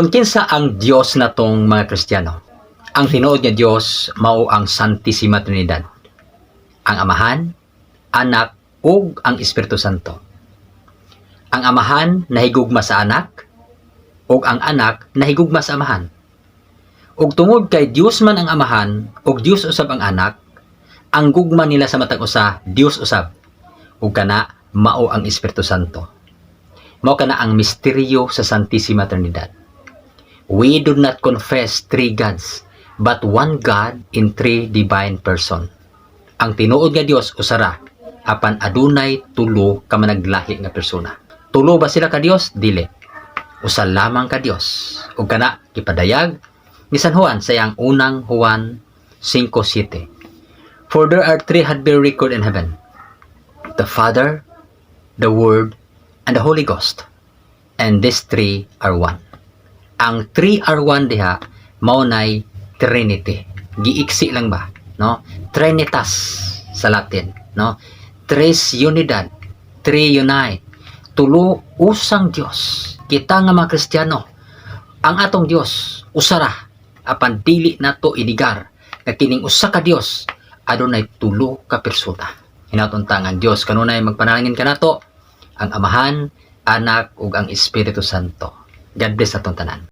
Kung kinsa ang Dios natong mga Kristiyano, ang tinuod nga Dios mao ang Santissima Trinidad, ang Amahan, Anak ug ang Espiritu Santo. Ang Amahan nahigugma sa Anak ug ang Anak nahigugma sa Amahan. Ug tungod kay Dios man ang Amahan ug Dios usab ang Anak, ang gugma nila sa matag usa Dios usab, ug kana mao ang Espiritu Santo. Mao kana ang misteryo sa Santissima Trinidad. We do not confess three gods, but one God in three divine person. Ang tinuod nga Dios usara, apan adunay tulo ka managlahi nga persona. Tulo ba sila ka Dios? Dili. Usa lamang ka Dios. Ug kana gipadayag ni San Juan sa iyang unang Juan 5:7. For there are three had been recorded in heaven: the Father, the Word, and the Holy Ghost. And these three are one. Ang 3 are 1 diha mao nay Trinity. Giiksi lang ba, no? Trinitas sa Latin, no? Tres unidad, three unite. Tulo usang Dios. Kita nga mga Kristiyano, ang atong Dios usara, apan dili nato inigar nga kining usa ka Dios adunay tulo ka persona. Hinauton-tang ang Dios kanunay magpanalangin kanato, ang Amahan, Anak ug ang Espiritu Santo. God bless atong tanan.